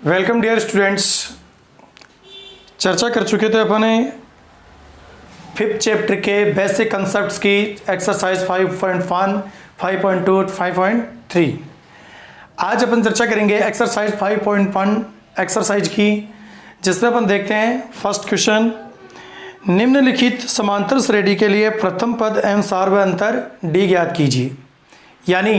Welcome dear students. चर्चा कर चुके थे अपने 5th चैप्टर के बेसिक कंसेप्ट्स की एक्सरसाइज 5.1, 5.2, 5.3। आज अपन चर्चा करेंगे एक्सरसाइज 5.1 एक्सरसाइज की, जिसमें अपन देखते हैं फर्स्ट क्वेश्चन। निम्नलिखित समांतर श्रेणी के लिए प्रथम पद एवं सार व अंतर डी ज्ञात कीजिए। यानी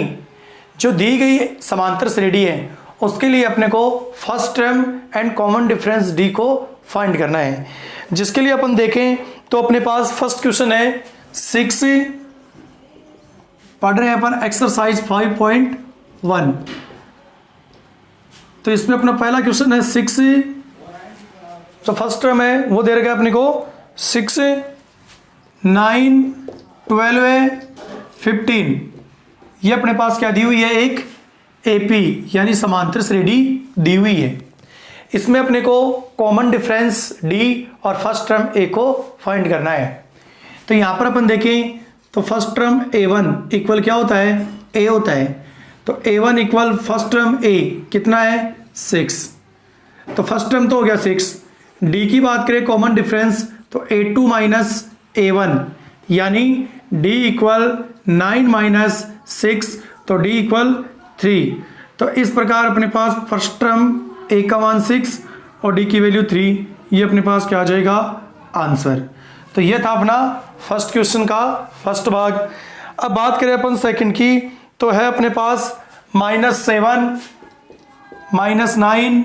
जो दी गई समांतर श्रेणी है उसके लिए अपने को first term and common difference D को फाइंड करना है। जिसके लिए अपन देखें तो अपने पास फर्स्ट क्वेश्चन है 6, पढ़ रहे हैं अपन एक्सरसाइज 5.1। तो इसमें अपना पहला क्वेश्चन है 6, तो फर्स्ट टर्म है वो दे रखा है अपने को 6, 9, 12, 15। ये अपने पास क्या दी हुई है, एक एपी यानी समांतर श्रेणी दी हुई है। इसमें अपने को कॉमन डिफरेंस डी और फर्स्ट टर्म ए को फाइंड करना है। तो यहां पर अपन देखें तो फर्स्ट टर्म a1 इक्वल क्या होता है, a होता है। तो a1 equal first term a कितना है, 6। तो फर्स्ट टर्म तो हो गया 6। डी की बात करें कॉमन डिफरेंस तो a2 माइनस a1 यानी d इक्वल 9 माइनस 6, तो d इक्वल 3। तो इस प्रकार अपने पास फर्स्ट टर्म a का मान 6 और d की वैल्यू 3, ये अपने पास क्या आ जाएगा, आंसर। तो ये था अपना फर्स्ट क्वेश्चन का फर्स्ट भाग। अब बात करें अपन सेकंड की, तो है अपने पास -7, -9,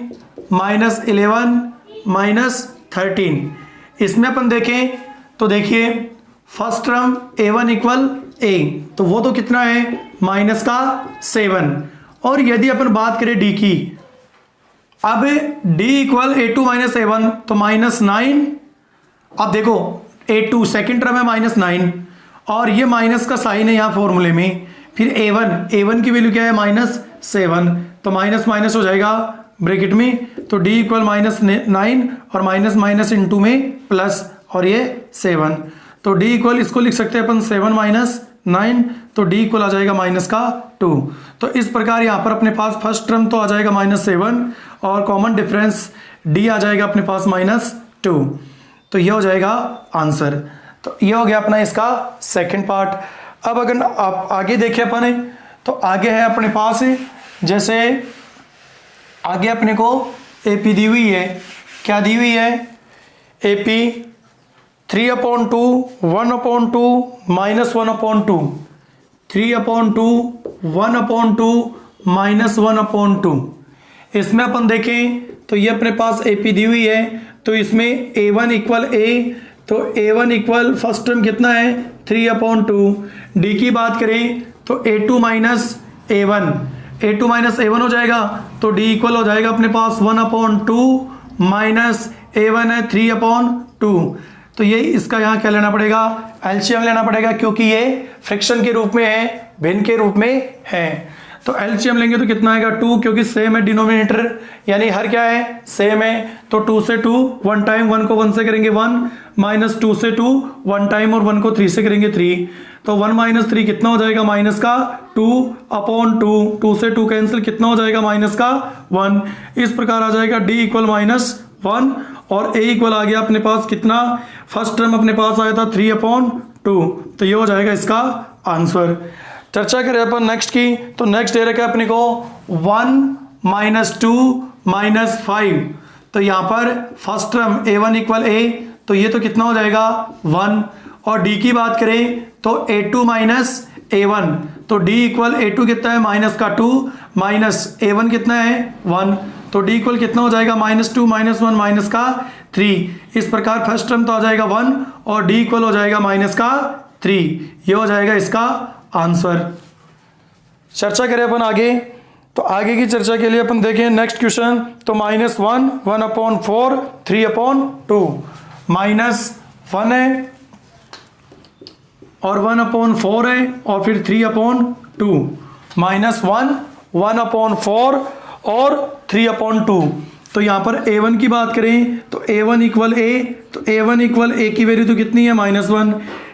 -11, -13। इसमें अपन देखें तो देखिए first term a1 equal a, तो वो तो कितना है, -7। और यदि अपन बात करें d की, अब d equal a2 minus a1 तो -9। अब देखो a2 सेकेंड टर्म है -9 और ये माइनस का साइन है यहाँ फॉर्मूले में। फिर a1 की वैल्यू क्या है, -7, तो माइनस माइनस हो जाएगा ब्रैकेट में। तो d इक्वल -9 और माइनस माइनस इंटू में प्लस और ये 7। तो d इक्वल इसको लिख सकते हैं अपन 7 - 9, तो d इक्वल आ जाएगा -2। तो इस प्रकार यहाँ पर अपने पास फर्स्ट टर्म तो आ जाएगा -7 और कॉमन डिफरेंस d आ जाएगा अपने पास -2। तो ये हो जाएगा आंसर। तो ये हो गया अपना इसका सेकंड पार्ट। अब अगर आप आगे देखें अपन तो आगे है अपने पास, जैसे आगे अपने को AP दी हुई है, क्या दी हुई है, AP 3/2, 1/2, -1/2, 3/2, 1/2, -1/2। इसमें अपन देखें तो ये अपने पास AP दी हुई है, तो इसमें a1 इक्वल a, तो a1 इक्वल फर्स्ट टर्म कितना है, 3/2। d की बात करें तो a2 माइनस a1 हो जाएगा, तो d इक्वल हो जाएगा अपने पास 1/2 माइनस a1 है 3/2। तो ये इसका यहाँ क्या लेना पड़ेगा, एलसीएम लेना पड़ेगा, क्योंकि ये फ्रैक्शन के रूप में है, भिन्न के रूप में है। तो एलसीएम लेंगे तो कितना आएगा, 2, क्योंकि सेम है डिनोमिनेटर, यानी हर क्या है, सेम है। तो 2 से 2 1 टाइम, 1 को 1 से करेंगे 1, माइनस 2 से 2 1 टाइम और 1 को 3 से करेंगे 3। तो 1 - 3 कितना हो जाएगा, माइनस का 2/2, 2 से 2 कैंसिल, कितना हो जाएगा, माइनस का 1। इस प्रकार आ जाएगा d इक्वल -1 और a इक्वल आ गया अपने पास कितना, फर्स्ट टर्म अपने पास आया था 3/2। तो ये हो जाएगा इसका आंसर। चर्चा करें अपन नेक्स्ट की, तो नेक्स्ट दे रखा है अपने को 1 - 2 - 5। तो यहाँ पर first term a1 equal a, तो ये तो कितना हो जाएगा 1। और d की बात करें तो a2 माइनस a1, तो d इक्वल a2 कितना है, -2 माइनस a1 कितना है 1, तो d इक्वल कितना हो जाएगा, -2 - 1 -3। इस प्रकार फर्स्ट टर्म तो आ जाएगा 1 और d इक्वल हो जाएगा -3। ये हो जाएगा इसका आंसर। चर्चा करें अपन आगे, तो आगे की चर्चा के लिए अपन देखें नेक्स्ट क्वेश्चन, तो -1 1/4 3/2, -1 है और 1/4 है और फिर 3/2, -1 1/4 और 3/2। तो यहाँ पर a1 की बात करें तो a1 इक्वल a, तो a1 इक्वल a की वैल्यू तो कितनी है, -1।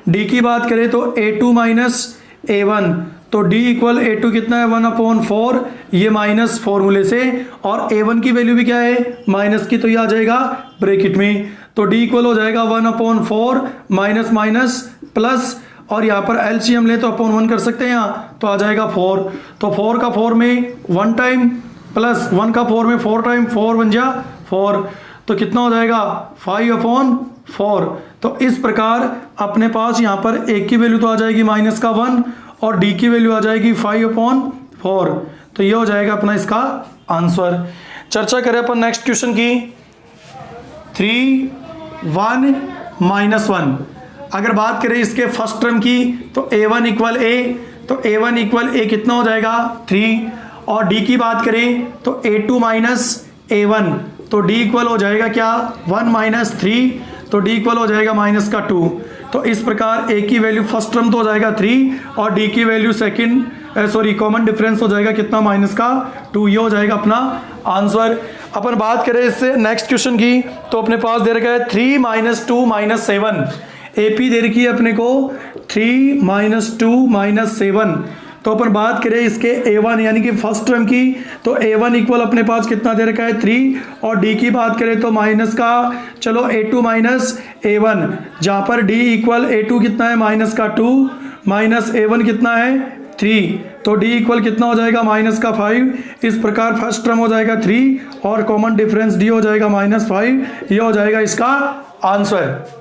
d की बात करें तो a2 माइनस a1, तो d इक्वल A2 कितना है 1/4, ये माइनस फॉर्मूले से, और A1 की वैल्यू भी क्या है माइनस की, तो ये आ जाएगा ब्रैकेट में। तो d इक्वल हो जाएगा 1/4 माइनस माइनस प्लस, और यहाँ पर एलसीएम ले तो अपॉन 1 कर सकते हैं यहाँ, तो आ जाएगा 4। तो 4 का 4 में 1 टाइम प्लस 1 का 4 में 4 टाइम, 4 बन जा 4, तो कितना हो जाएगा 5/4। तो इस प्रकार अपने पास यहाँ पर A की वैल्यू तो आ जाएगी माइनस का 1 और D की वैल्यू आ जाएगी 5/4। तो ये हो जाएगा अपना इसका आंसर। चर्चा करें अपन नेक्स्ट क्वेश्चन की। 3 1 -1, अगर बात करें इसके फर्स्ट टर्म की तो A1 इक्वल A, तो A1 इक्वल A कितना हो जाएगा 3, और D की बात करें तो A2 माइनस A1, तो D इक्वल हो जाएगा क्या 1 - 3, तो D इक्वल हो जाएगा माइनस का 2। तो इस प्रकार A की वैल्यू फर्स्ट टर्म तो हो जाएगा 3 और D की वैल्यू कॉमन डिफरेंस हो जाएगा कितना माइनस का 2। ये हो जाएगा अपना आंसर। अपन बात करें इससे नेक्स्ट क्वेश्चन की, तो अपने पास दे रखा है 3 - 2 - 7। AP दे रखी है अपने को 3 - 2 - 7। तो अपन बात करें इसके A1 यानी कि फर्स्ट टर्म की, तो A1 इक्वल अपने पास कितना दे रखा है 3, और D की बात करें तो माइनस का चलो A2 माइनस A1, जहाँ पर D इक्वल A2 कितना है माइनस का 2 माइनस A1 कितना है 3, तो D इक्वल कितना हो जाएगा माइनस का 5। इस प्रकार फर्स्ट टर्म हो जाएगा 3 और कॉमन डिफरेंस D हो जाएगा -5। ये हो जाएगा इसका आंसर।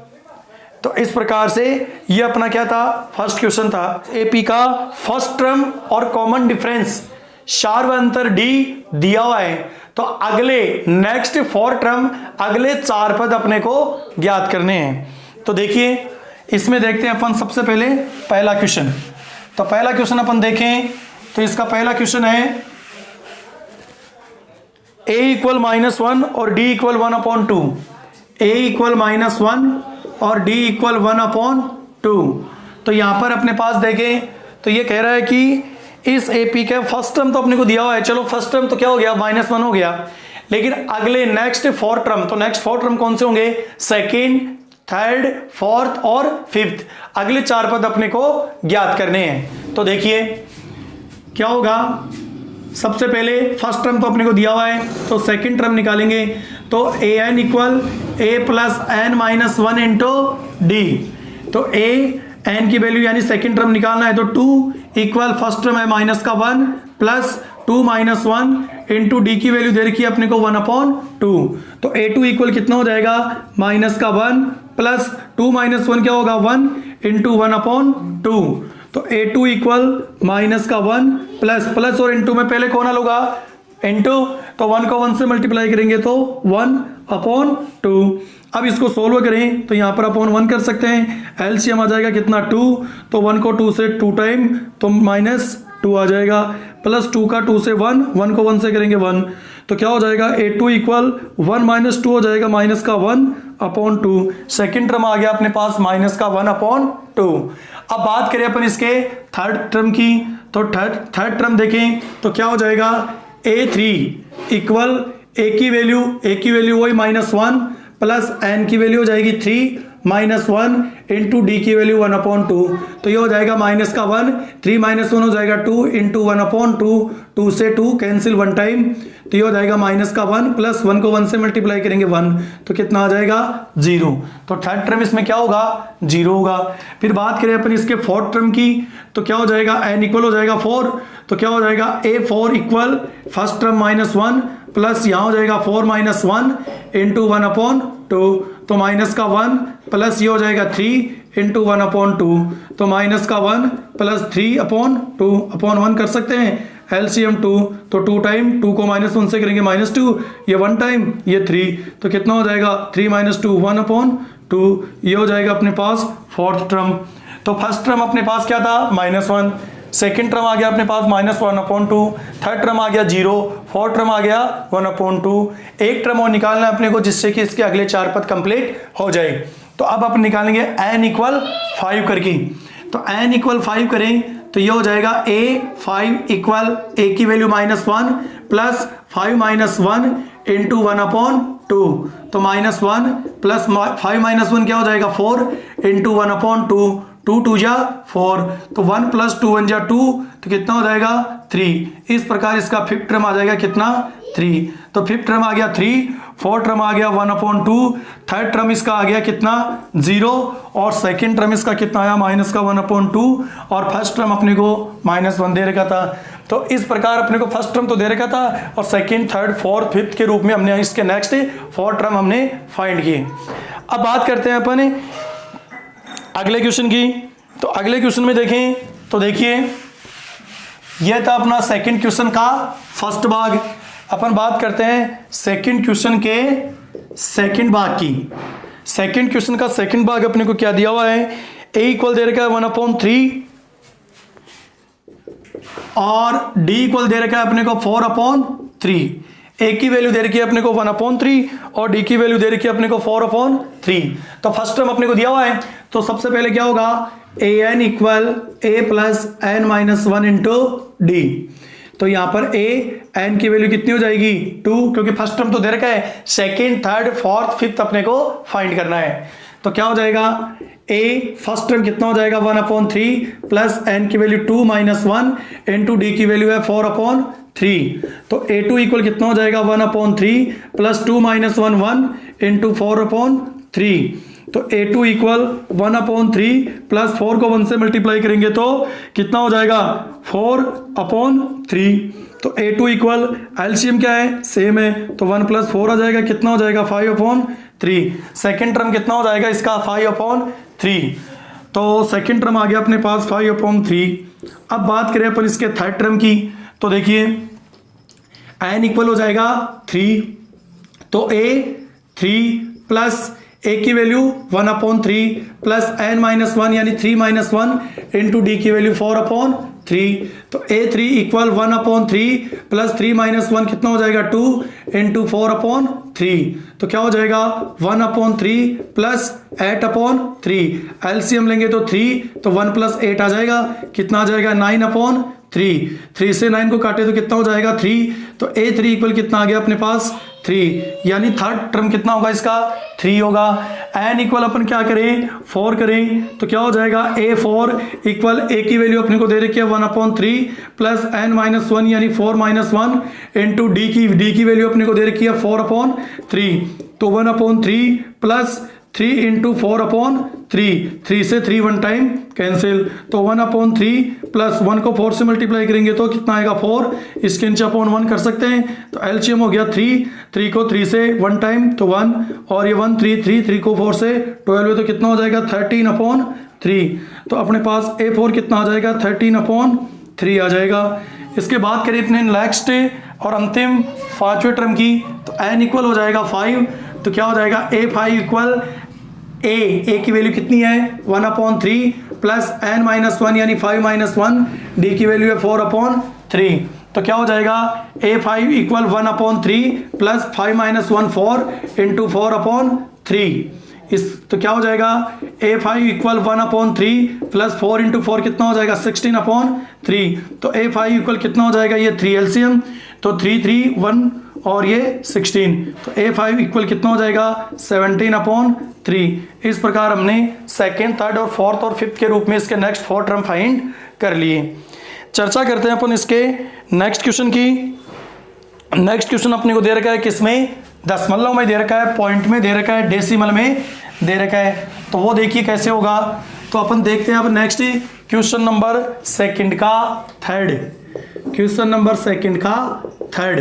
तो इस प्रकार से ये अपना क्या था फर्स्ट क्वेश्चन था एपी का फर्स्ट टर्म और कॉमन डिफरेंस सार्वंतर डी दिया हुआ है। तो अगले नेक्स्ट 4 टर्म अगले 4 पद अपने को ज्ञात करने हैं। तो देखिए इसमें देखते हैं अपन सबसे पहले पहला क्वेश्चन। तो पहला क्वेश्चन अपन देखें तो इसका पहला क्वेश्चन है a इक्वल -1 और d इक्वल 1/2, a इक्वल -1 और d इक्वल 1/2। तो यहां पर अपने पास देखें तो ये कह रहा है कि इस AP का फर्स्ट टर्म तो अपने को दिया हुआ है, चलो फर्स्ट टर्म तो क्या हो गया -1 हो गया, लेकिन अगले नेक्स्ट 4 टर्म, तो नेक्स्ट 4 टर्म कौन से होंगे सेकेंड, थर्ड, फोर्थ और फिफ्थ, अगले 4 पद अपने को ज्ञात करने हैं। तो देखिए क्या होगा, सबसे पहले फर्स्ट टर्म तो अपने को दिया हुआ है तो सेकंड टर्म निकालेंगे। तो an equal a plus n minus 1 into D. तो a n की वैल्यू यानी सेकंड टर्म निकालना है, तो 2 इक्वल फर्स्ट टर्म है माइनस का 1 प्लस 2 माइनस 1 इंटू डी की वैल्यू दे रखी है अपने को 1/2। तो a2 इक्वल कितना हो जाएगा माइनस का 1 प्लस 2 माइनस 1 क्या होगा 1 इंटू 1/2। तो a2 इक्वल माइनस का 1 प्लस और इंटू में पहले कौन होगा इंटू, तो 1 को 1 से मल्टीप्लाई करेंगे तो 1/2। अब इसको सोल्व करें तो यहाँ पर अपॉन 1 कर सकते हैं, एलसीएम आ जाएगा कितना 2, तो 1 को 2 से 2 टाइम तो -2 आ जाएगा, प्लस 2 का 2 से 1 को 1 से करेंगे 1, तो क्या हो जाएगा a2 इक्वल 1 - 2 हो जाएगा माइनस का 1/2। सेकेंड टर्म आ गया अपने पास माइनस का 1/2। अब बात करें अपन इसके थर्ड टर्म की, तो थर्ड टर्म देखें तो क्या हो जाएगा a3 इक्वल a की वैल्यू वही -1 प्लस n की वैल्यू हो जाएगी 3 -1 इंटू डी की वैल्यू 1/2। तो ये हो जाएगा माइनस का 1, 3 - 1 हो जाएगा 2 इंटू 1/2, 2 से 2 कैंसिल 1 टाइम, तो ये हो जाएगा माइनस का 1 प्लस 1 को 1 से मल्टीप्लाई करेंगे 1, तो कितना आ जाएगा 0। तो थर्ड टर्म इसमें क्या होगा 0 होगा। फिर बात करें अपन इसके फोर्थ टर्म की, तो क्या हो जाएगा n इक्वल हो जाएगा 4, तो क्या हो जाएगा a4 equal first term -1 plus यहाँ हो जाएगा 4 - 1 इंटू 1/2, तो माइनस का 1 प्लस ये हो जाएगा 3 इंटू 1/2, तो माइनस का 1 प्लस 3/2 अपॉन 1 कर सकते हैं, एलसीएम 2, तो 2 टाइम 2 को -1 से करेंगे -2, ये 1 टाइम ये 3, तो कितना हो जाएगा 3 - 2 1/2। ये हो जाएगा अपने पास फोर्थ टर्म। तो फर्स्ट टर्म अपने पास क्या था -1, सेकेंड टर्म आ गया अपने पास -1/2, थर्ड टर्म आ गया 0, फोर्थ टर्म आ गया 1/2। एक टर्म और निकालना है अपने को जिससे कि इसके अगले 4 पद कंप्लीट हो जाए। तो अब अपन निकालेंगे n इक्वल 5 करके, तो n इक्वल 5 करें तो ये हो जाएगा a5 इक्वल a की वैल्यू -1 प्लस 5 - 1 इंटू 1/2, तो -1 प्लस 5 - 1 क्या हो जाएगा 4 इंटू 1/2, 2 2 जा 4, तो 1 + 2 1 जा 2, तो कितना हो जाएगा 3। इस प्रकार इसका फिफ्थ टर्म आ जाएगा कितना 3। तो फिफ्थ टर्म आ गया 3, फोर्थ टर्म आ गया 1/2, थर्ड टर्म इसका आ गया कितना 0, और सेकंड टर्म इसका कितना आया -1/2, और फर्स्ट टर्म अपने को -1 दे रखा था। तो इस प्रकार अपने को फर्स्ट टर्म तो दे रखा था और सेकंड, थर्ड, फोर्थ, फिफ्थ के रूप में हमने इसके नेक्स्ट फोर्थ टर्म हमने फाइंड किए। अब बात करते हैं अपन अगले क्वेश्चन की। तो अगले क्वेश्चन में देखें तो देखिए यह था अपना सेकंड क्वेश्चन का फर्स्ट भाग। अपन बात करते हैं सेकंड क्वेश्चन के सेकंड भाग की। सेकंड क्वेश्चन का सेकंड भाग अपने को क्या दिया हुआ है, a इक्वल दे रखा है 1/3 और d इक्वल दे रखा है अपने को 4/3। a की वैल्यू दे रखी है अपने को 1/3 और d की वैल्यू दे रखी है अपने को 4/3। तो फर्स्ट टर्म अपने को दिया हुआ है, तो सबसे पहले क्या होगा an equal a + n - 1 × d। तो यहां पर a n की वैल्यू कितनी हो जाएगी 2, क्योंकि फर्स्ट टर्म तो दे रखा है, सेकंड, थर्ड, फोर्थ, फिफ्थ अपने को फाइंड करना है। तो क्या हो जाएगा a फर्स्ट टर्म कितना हो जाएगा 1/3 प्लस n की वैल्यू 2 - 1 इंटू d की वैल्यू है 4/3। तो a2 इक्वल कितना हो जाएगा 1/3 प्लस 2 - 1 इंटू 4/3। तो a2 इक्वल 1/3 प्लस 4 को 1 से मल्टीप्लाई करेंगे तो कितना हो जाएगा 4/3। तो a2 इक्वल एलसीएम क्या है सेम है, तो 1 + 4 आ जाएगा, कितना हो जाएगा 5/3। सेकेंड टर्म कितना हो जाएगा इसका 5/3। तो सेकेंड टर्म आ गया अपने पास 5/3। अब बात करें अपन इसके थर्ड टर्म की, तो देखिए n इक्वल हो जाएगा 3। तो a 3 प्लस a की वैल्यू 1/3 प्लस n - 1 यानी 3 - 1 इंटू d की वैल्यू 4/3। तो a3 इक्वल 1/3 प्लस 3 - 1 कितना हो जाएगा 2 इंटू 4/3। तो क्या हो जाएगा 1/3 प्लस 8/3। एलसीएम लेंगे तो 3, तो 1 + 8 आ जाएगा, कितना आ जाएगा 9/3। 3 से 9 को काटे तो कितना हो जाएगा 3। तो a3 इक्वल कितना आ गया अपने पास 3, यानी थर्ड टर्म कितना होगा इसका 3 होगा। n इक्वल अपन क्या करें 4 करें, तो क्या हो जाएगा a4 इक्वल a की वैल्यू अपने को दे रखी है 1/3 प्लस n - 1 यानी 4 - 1 इंटू d की वैल्यू अपने को दे रखी है 4/3। तो 1/3 प्लस 3 इंटू 4/3, 3 से 3 1 टाइम कैंसिल, तो 1/3 प्लस 1 को 4 से मल्टीप्लाई करेंगे तो कितना आएगा 4, इसके नीचे /1 कर सकते हैं। तो एलसीएम हो गया 3 को 3 से 1 टाइम तो 1, और ये 1 3 को 4 से 12, तो कितना हो जाएगा 13/3। तो अपने पास a4 कितना आ जाएगा 13/3 आ जाएगा। इसके बाद करें अपने नेक्स्ट और अंतिम पांचवें टर्म की, तो n इक्वल हो जाएगा 5। तो क्या हो जाएगा a5 इक्वल a की वैल्यू कितनी है 1/3 प्लस n - 1 यानी 5 - 1, d की वैल्यू है 4/3। तो क्या हो जाएगा a5 इक्वल 1/3 प्लस 5 - 1 4 इंटू 4/3। तो क्या हो जाएगा a5 इक्वल 1/3 प्लस 4 इंटू 4 कितना हो जाएगा 16/3। तो a5 इक्वल कितना हो जाएगा ये 3 एलसीएम, तो 3 3 1 और ये 16। तो a5 इक्वल कितना हो जाएगा 17/3। इस प्रकार हमने सेकेंड, थर्ड और फोर्थ और फिफ्थ के रूप में इसके नेक्स्ट 4 टर्म फाइंड कर लिए। चर्चा करते हैं अपन इसके नेक्स्ट क्वेश्चन की। नेक्स्ट क्वेश्चन अपने को दे रखा है किसमें दशमलव में दे रखा है, पॉइंट में दे रखा है, डेसिमल में दे रखा है। तो वो देखिए कैसे होगा। तो अपन देखते हैं अब नेक्स्ट क्वेश्चन नंबर सेकंड का थर्ड। क्वेश्चन नंबर सेकंड का थर्ड।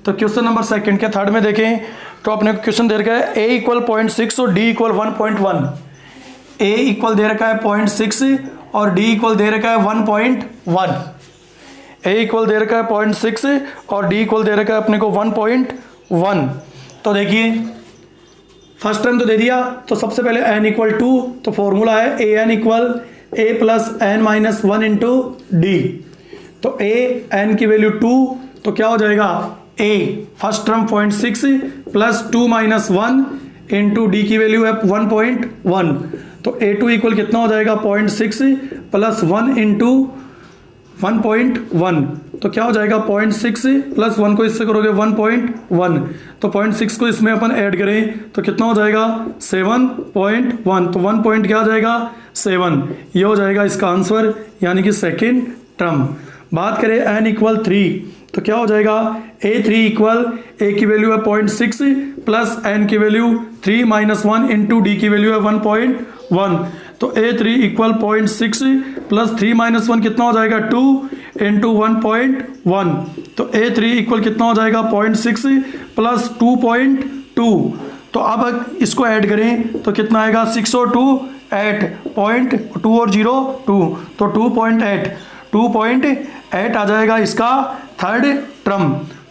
तो क्वेश्चन नंबर सेकंड के थर्ड में देखें तो अपने को क्वेश्चन दे रखा है a इक्वल 0.6 और d इक्वल 1.1। a इक्वल दे रखा है 0.6 और d इक्वल दे रखा है 1.1। a इक्वल दे रखा है 0.6 और d इक्वल दे रखा है अपने को 1.1। तो देखिए फर्स्ट टर्म तो दे दिया, तो सबसे पहले n इक्वल 2, तो फॉर्मूला है an equal a plus n - 1 into d। तो a n की वैल्यू 2, तो क्या हो जाएगा a first term 0.6 plus 2 - 1 into d की वैल्यू है 1.1। तो a2 इक्वल कितना हो जाएगा 0.6 प्लस 1 इंटू 1.1, तो क्या हो जाएगा 0.6 प्लस 1 को इससे करोगे 1.1, तो 0.6 को इसमें अपन ऐड करें तो कितना हो जाएगा 7.1, तो 1 पॉइंट क्या आ जाएगा 7, ये हो जाएगा इसका आंसर यानी कि सेकेंड टर्म। बात करें n इक्वल 3 तो क्या हो जाएगा a3 इक्वल a की वैल्यू है 0.6 प्लस n की वैल्यू 3 माइनस 1 इंटू डी की वैल्यू है 1.1, तो a3 इक्वल 0.6 प्लस 3 माइनस 1 कितना हो जाएगा 2 इंटू 1.1, तो a3 इक्वल कितना हो जाएगा 0.6 प्लस 2.2, तो अब इसको ऐड करें तो कितना आएगा 6 और 2 8, 2 और 0 2, तो 2.8 आ जाएगा इसका थर्ड टर्म।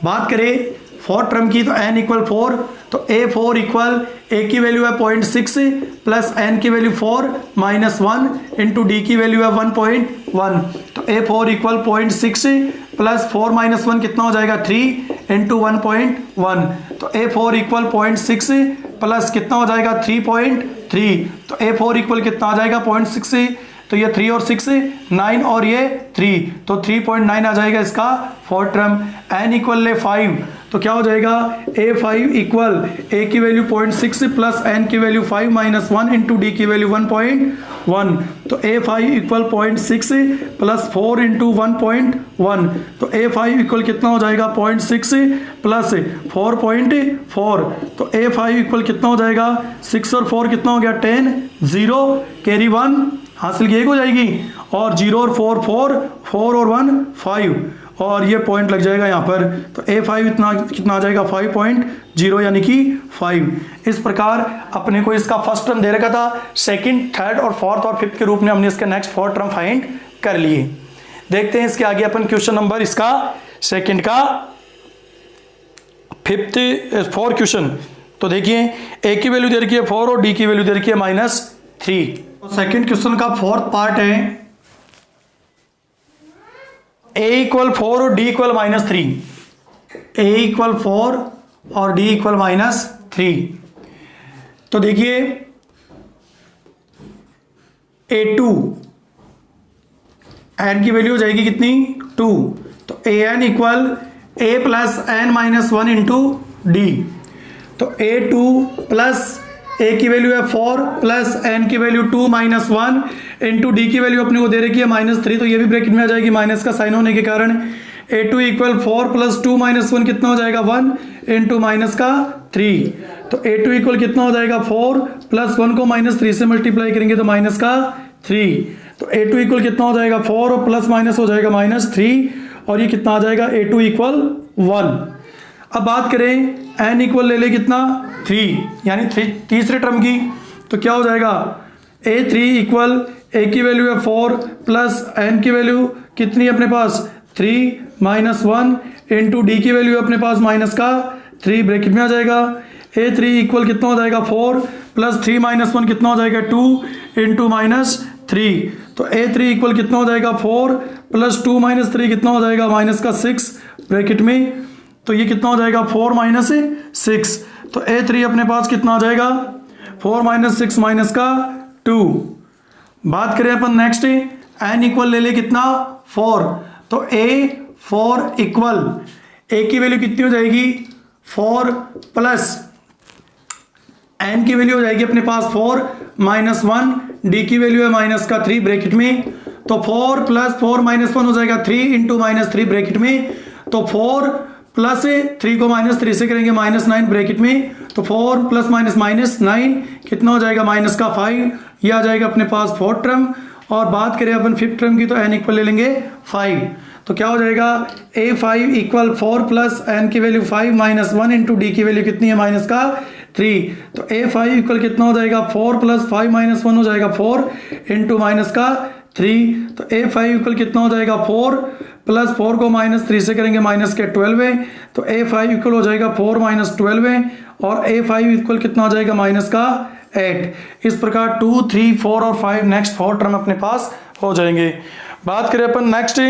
बात करें फोर्थ टर्म की तो n इक्वल 4, तो a4 इक्वल a की वैल्यू है 0.6 प्लस n की वैल्यू 4 माइनस 1 इंटू डी की वैल्यू है 1.1, तो a4 इक्वल 0.6 प्लस 4 माइनस 1 कितना हो जाएगा 3 इंटू 1.1, तो a4 इक्वल 0.6 प्लस कितना हो जाएगा 3.3, तो a4 इक्वल कितना आ जाएगा 0.6, तो ये 3 और 6 9 और ये 3, तो 3.9 आ जाएगा इसका फोर्थ टर्म। n इक्वल ले 5, तो क्या हो जाएगा a5 इक्वल a की वैल्यू 0.6 प्लस n की वैल्यू 5 माइनस 1 इंटू डी की वैल्यू 1.1, तो a5 इक्वल 0.6 प्लस 4 इंटू 1.1, तो a5 इक्वल कितना हो जाएगा 0.6 प्लस 4.4, तो a5 इक्वल कितना हो जाएगा 6 और 4 कितना हो गया 10, 0 कैरी 1 हासिल की 1 हो जाएगी, और 0 और 4 और 1 5, और ये पॉइंट लग जाएगा यहाँ पर, तो a5 इतना कितना आ जाएगा 5.0 यानी कि 5। इस प्रकार अपने को इसका फर्स्ट टर्म दे रखा था, सेकंड, थर्ड और फोर्थ और फिफ्थ के रूप में हमने इसका नेक्स्ट फोर्थ टर्म फाइंड कर लिए। देखते हैं इसके आगे अपन क्वेश्चन नंबर इसका सेकंड का फोर्थ क्वेश्चन, तो देखिए a की वैल्यू दे रखी है 4 और d की वैल्यू दे रखी है -3। तो सेकंड क्वेश्चन का फोर्थ पार्ट है a इक्वल 4 और d इक्वल -3, a इक्वल 4 और d इक्वल -3, तो देखिए a2 n की वैल्यू हो जाएगी कितनी 2, तो an equal a plus n minus 1 into D, तो a2 प्लस a की वैल्यू है 4 प्लस n की वैल्यू 2 माइनस 1 इंटू डी की वैल्यू अपने को दे रखी है -3, तो ये भी ब्रैकेट में आ जाएगी माइनस का साइन होने के कारण। a2 इक्वल 4 प्लस 2 माइनस 1 कितना हो जाएगा 1 इंटू माइनस का 3, तो a2 इक्वल कितना हो जाएगा 4 प्लस 1 को -3 से मल्टीप्लाई करेंगे तो माइनस का 3, तो a2 इक्वल कितना हो जाएगा 4 और प्लस माइनस हो जाएगा -3, और ये कितना आ जाएगा a2 इक्वल 1। अब बात करें n इक्वल ले ले कितना 3 यानी तीसरे टर्म की, तो क्या हो जाएगा a3 इक्वल a की वैल्यू है 4 प्लस n की वैल्यू कितनी है अपने पास 3 माइनस 1 इंटू डी की वैल्यू अपने पास माइनस का 3 ब्रैकेट में आ जाएगा। a3 इक्वल कितना हो जाएगा 4 प्लस 3 माइनस 1 कितना हो जाएगा 2 इंटू -3, तो a3 इक्वल कितना हो जाएगा 4 प्लस 2 माइनस 3 कितना हो जाएगा माइनस का 6 ब्रैकेट में, तो ये कितना हो जाएगा 4 माइनस 6, तो a3 अपने पास कितना आ जाएगा 4 माइनस 6 माइनस का 2। बात करें अपन नेक्स्ट n इक्वल ले ले कितना 4, तो a4 इक्वल a की वैल्यू कितनी हो जाएगी 4 प्लस n की वैल्यू हो जाएगी अपने पास 4 माइनस 1, d की वैल्यू है माइनस का 3 ब्रैकेट में, तो 4 प्लस 4 माइनस 1 हो जाएगा 3 इंटू -3 ब्रैकेट में, तो 4 प्लस 3 को -3 से करेंगे -9 ब्रैकेट में, तो 4 प्लस -9 कितना हो जाएगा माइनस का 5, ये आ जाएगा अपने पास फोर्थ टर्म। और बात करें अपन फिफ्थ टर्म की तो n इक्वल ले लेंगे 5, तो क्या हो जाएगा a5 इक्वल 4 प्लस n की वैल्यू 5 माइनस 1 इंटू डी की वैल्यू कितनी है माइनस का 3, तो a5 इक्वल कितना हो जाएगा 4 प्लस 5 माइनस 1 हो जाएगा 4 इंटू माइनस का 3, तो a5 इक्वल कितना हो जाएगा 4 प्लस 4 को -3 से करेंगे माइनस के 12 है, तो a5 इक्वल हो जाएगा 4 माइनस 12 है, और a5 इक्वल कितना हो जाएगा माइनस का 8। इस प्रकार 2, 3, 4 और 5 नेक्स्ट 4 टर्म अपने पास हो जाएंगे। बात करें अपन नेक्स्ट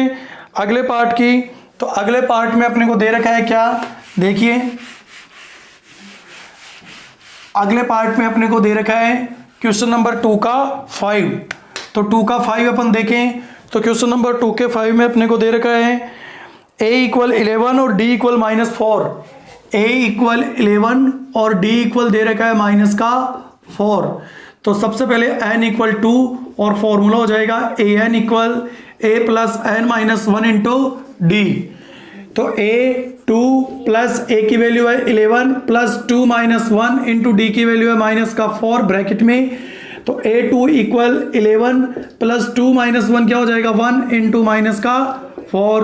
अगले पार्ट की, तो अगले पार्ट में अपने को दे रखा है क्या, देखिए अगले पार्ट में अपने को दे रखा है क्वेश्चन नंबर 2 का 5, तो 2 का 5 अपन देखें तो क्वेश्चन नंबर 2 के 5 में अपने को दे रखा है a इक्वल 11 और d इक्वल -4। a इक्वल 11 और d इक्वल दे रखा है माइनस का 4। तो सबसे पहले n इक्वल 2 और फॉर्मूला हो जाएगा an equal a plus n minus 1 into D. तो a2 प्लस a की वैल्यू है 11 प्लस 2 माइनस 1 इंटू डी की वैल्यू है माइनस का 4 ब्रैकेट में। तो a2 इक्वल 11 प्लस 2 माइनस 1 क्या हो जाएगा 1 इंटू माइनस का 4।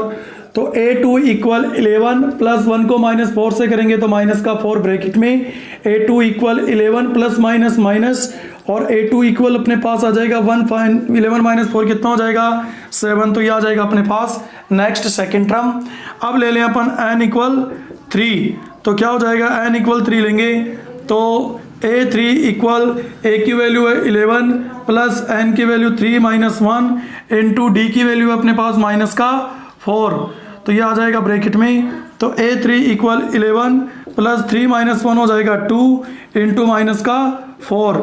तो a2 इक्वल 11 प्लस 1 को माइनस 4 से करेंगे तो माइनस का 4 ब्रैकेट में। a2 equal 11 plus minus minus और a2 इक्वल अपने पास आ जाएगा 11 माइनस 4 कितना हो जाएगा 7। तो ये आ जाएगा अपने पास नेक्स्ट सेकेंड टर्म। अब ले लें अपन n इक्वल 3। तो क्या हो जाएगा n इक्वल 3 लेंगे तो a3 इक्वल a की वैल्यू है 11 प्लस n की वैल्यू 3 माइनस 1 इंटू डी की वैल्यू है अपने पास माइनस का 4। तो ये आ जाएगा ब्रैकेट में। तो a3 इक्वल 11 प्लस 3 माइनस 1 हो जाएगा 2 इंटू माइनस का 4।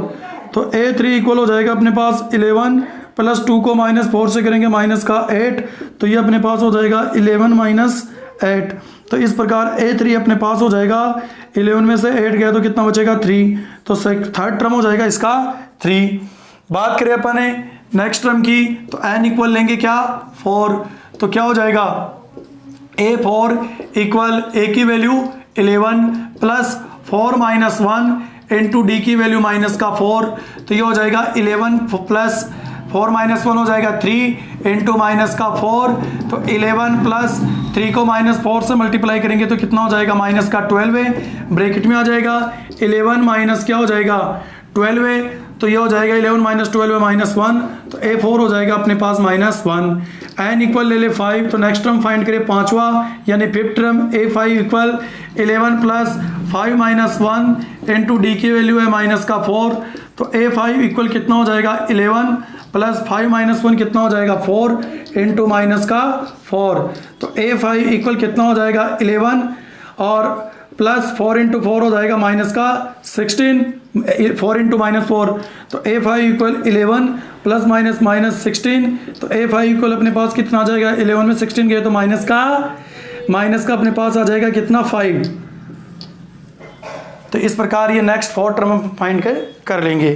तो a3 इक्वल हो जाएगा अपने पास 11 प्लस 2 को माइनस 4 से करेंगे माइनस का 8। तो ये अपने पास हो जाएगा 11 माइनस 8। तो इस प्रकार a3 अपने पास हो जाएगा 11 में से 8 गया तो कितना बचेगा 3। तो थर्ड टर्म हो जाएगा इसका 3। बात करें अपन नेक्स्ट टर्म की तो n इक्वल लेंगे क्या 4। तो क्या हो जाएगा a4 इक्वल a की value 11 plus 4 minus 1 into D की वैल्यू माइनस का 4। तो ये हो जाएगा 11 प्लस 4 माइनस 1 हो जाएगा 3 इंटू माइनस का 4। तो 11 प्लस 3 को माइनस 4 से मल्टीप्लाई करेंगे तो कितना हो जाएगा माइनस का 12 है। ब्रैकेट में आ जाएगा 11 माइनस क्या हो जाएगा 12 है। तो ये हो जाएगा 11 माइनस 12 है माइनस 1। तो a4 हो जाएगा अपने पास -1। n इक्वल ले ले 5। तो नेक्स्ट टर्म फाइंड करें पांचवा यानी fifth term a5 equal 11 plus 5 minus 1 into D की वैल्यू है माइनस का 4। तो a5 इक्वल कितना हो जाएगा 11 प्लस 5 माइनस 1 कितना हो जाएगा 4 इंटू माइनस का 4। तो a5 इक्वल कितना हो जाएगा 11 और प्लस 4 इंटू 4 हो जाएगा माइनस का 16 4 इंटू माइनस 4। तो a5 equal 11 plus minus minus 16। तो a5 इक्वल अपने पास कितना आ जाएगा 11 में 16 गए तो माइनस का अपने पास आ जाएगा कितना 5। तो इस प्रकार ये नेक्स्ट 4 टर्म फाइंड कर लेंगे।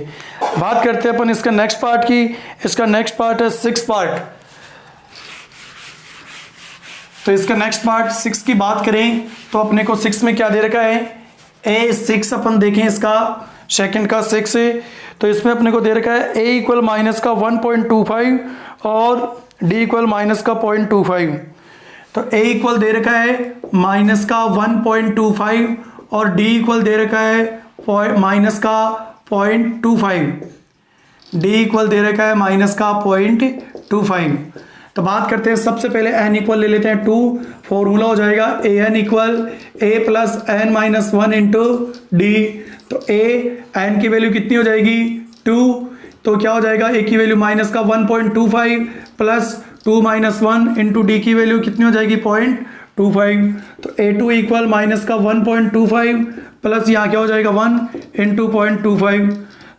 बात करते हैं अपन इसका नेक्स्ट पार्ट की। इसका नेक्स्ट पार्ट है 6 पार्ट। तो इसका नेक्स्ट पार्ट 6 की बात करें तो अपने को 6 में क्या दे रखा है a6 अपन देखें इसका सेकंड का 6 है। तो इसमें अपने को दे रखा है a इक्वल माइनस का 1.25 और d इक्वल माइनस का 0.25। तो a इक्वल दे रखा है माइनस का 1.25 और d इक्वल दे रखा है माइनस का 0.25। d इक्वल दे रखा है माइनस का 0.25। तो बात करते हैं सबसे पहले n इक्वल ले लेते हैं 2। फॉर्मूला हो जाएगा an equal a plus n minus 1 into D. तो n की वैल्यू कितनी हो जाएगी 2। तो क्या हो जाएगा a की वैल्यू माइनस का 1.25 प्लस 2 माइनस 1 इंटू डी की वैल्यू कितनी हो जाएगी 0.25। तो a2 इक्वल माइनस का 1.25 प्लस यहाँ क्या हो जाएगा 1 इंटू 0.25।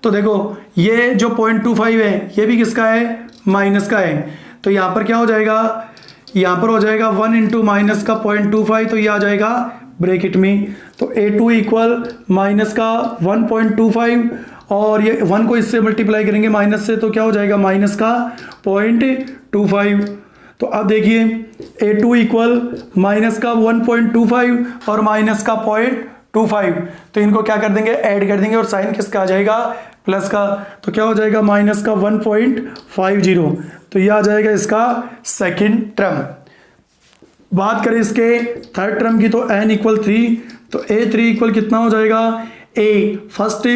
तो देखो ये जो 0.25 है ये भी किसका है माइनस का है। तो यहाँ पर क्या हो जाएगा यहाँ पर हो जाएगा 1 इंटू माइनस का 0.25। तो ये आ जाएगा ब्रैकेट में। तो a2 इक्वल माइनस का 1.25 और ये 1 को इससे मल्टीप्लाई करेंगे माइनस से तो क्या हो जाएगा माइनस का 0.25। तो अब देखिए a2 इक्वल माइनस का 1.25 और माइनस का 0.25। तो इनको क्या कर देंगे ऐड कर देंगे और साइन किसका आ जाएगा प्लस का। तो क्या हो जाएगा माइनस का 1.50। तो ये आ जाएगा इसका सेकंड टर्म। बात करें इसके थर्ड टर्म की तो n इक्वल 3। तो a3 इक्वल कितना हो जाएगा a फर्स्ट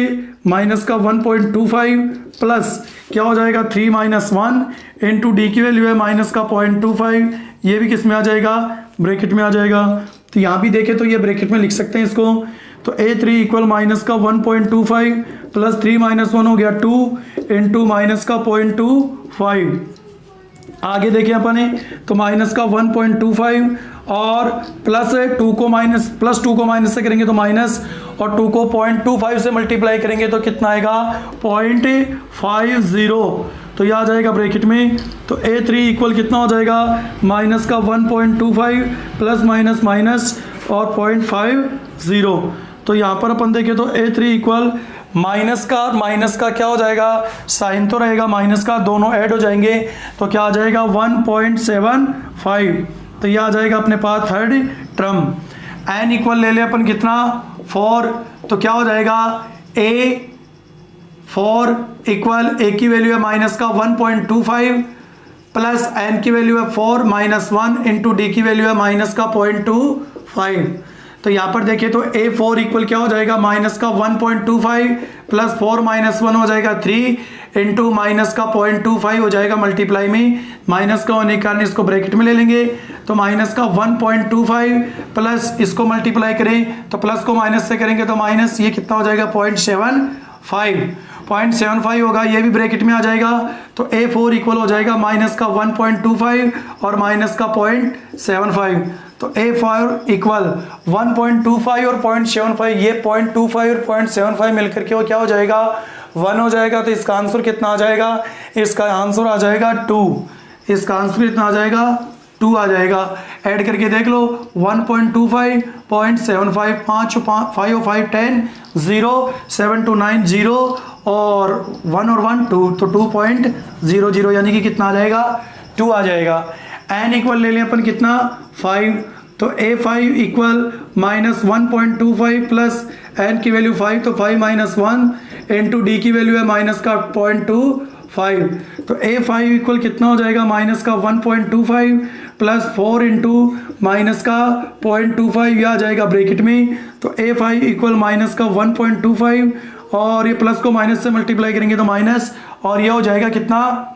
माइनस का 1.25 प्लस क्या हो जाएगा 3 माइनस 1 इंटू डी की वैल्यू है माइनस का 0.25। ये भी किस में आ जाएगा ब्रैकेट में आ जाएगा। तो यहाँ भी देखें तो ये ब्रैकेट में लिख सकते हैं इसको। तो a3 इक्वल माइनस का 1.25 प्लस 3 माइनस 1 हो गया 2 इंटू माइनस का 0.25। आगे देखें अपन तो माइनस का 1.25 और प्लस 2 को माइनस से करेंगे तो माइनस और 2 को 0.25 से मल्टीप्लाई करेंगे तो कितना आएगा 0.50। तो ये आ जाएगा ब्रैकेट में। तो A3 इक्वल कितना हो जाएगा, माइनस का 1.25 प्लस माइनस माइनस और 0.50। तो यहाँ पर अपन देखें तो A3 इक्वल माइनस का क्या हो जाएगा, साइन तो रहेगा माइनस का, दोनों ऐड हो जाएंगे तो क्या आ जाएगा 1.75। तो ये आ जाएगा अपने पास थर्ड टर्म। n इक्वल ले ले अपन कितना 4, तो क्या हो जाएगा A4 इक्वल a की वैल्यू है माइनस का 1.25 प्लस n की वैल्यू है 4 माइनस 1 इंटू डी की वैल्यू है माइनस का 0.25। तो यहाँ पर देखिए तो A4 इक्वल क्या हो जाएगा, माइनस का 1.25 प्लस 4 माइनस 1 हो जाएगा 3 इंटू माइनस का 0.25 हो जाएगा मल्टीप्लाई में, माइनस का होने के कारण इसको ब्रैकेट में ले लेंगे। तो माइनस का 1.25 प्लस इसको मल्टीप्लाई करें तो प्लस को माइनस से करेंगे तो माइनस, ये कितना हो जाएगा 0.75 होगा, ये भी ब्रैकेट में आ जाएगा। तो A4 इक्वल हो जाएगा माइनस का 1.25 और माइनस का 0.75। तो A4 इक्वल 1.25 और 0.75, ये 0.25 और 0.75 मिलकर के वो क्या हो जाएगा 1 हो जाएगा। तो इसका आंसर कितना आ जाएगा, इसका आंसर आ जाएगा 2। इसका आंसर कितना आ जाएगा 2 आ जाएगा। ऐड करके देख लो 1.25 0.75 5 5 5 10 0 7 2 9 0 और 1 और 1 2, तो 2.00 यानी कि कितना आ जाएगा 2 आ जाएगा। n इक्वल ले लें अपन कितना 5, तो A5 equal minus 1.25 plus n की वैल्यू 5, तो 5 माइनस 1 इंटू डी की वैल्यू है माइनस का 0.25। तो A5 इक्वल कितना हो जाएगा, माइनस का 1.25 प्लस 4 इंटू माइनस का 0.25, यह आ जाएगा ब्रैकेट में। तो A5 इक्वल माइनस का 1.25 और ये प्लस को माइनस से मल्टीप्लाई करेंगे तो माइनस, और ये हो जाएगा कितना,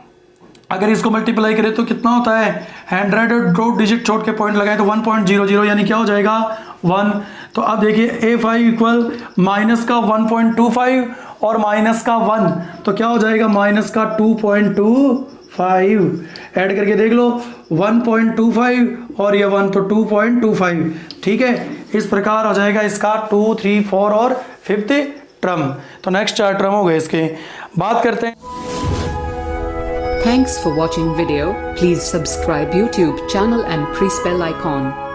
अगर इसको मल्टीप्लाई करें तो कितना होता है 100 और 2 डिजिट छोड़ के पॉइंट लगाए तो 1.00 यानी क्या हो जाएगा 1। तो अब देखिए A5 इक्वल माइनस का 1.25 और माइनस का 1, तो क्या हो जाएगा माइनस का 2.25। ऐड करके देख लो 1.25 और ये 1, तो 2.25। ठीक है, इस प्रकार हो जाएगा इसका 2 3 4 और 5th टर्म। तो नेक्स्ट 4 टर्म हो गए इसके। बात करते हैं। Thanks for watching video. Please subscribe YouTube channel and press bell icon.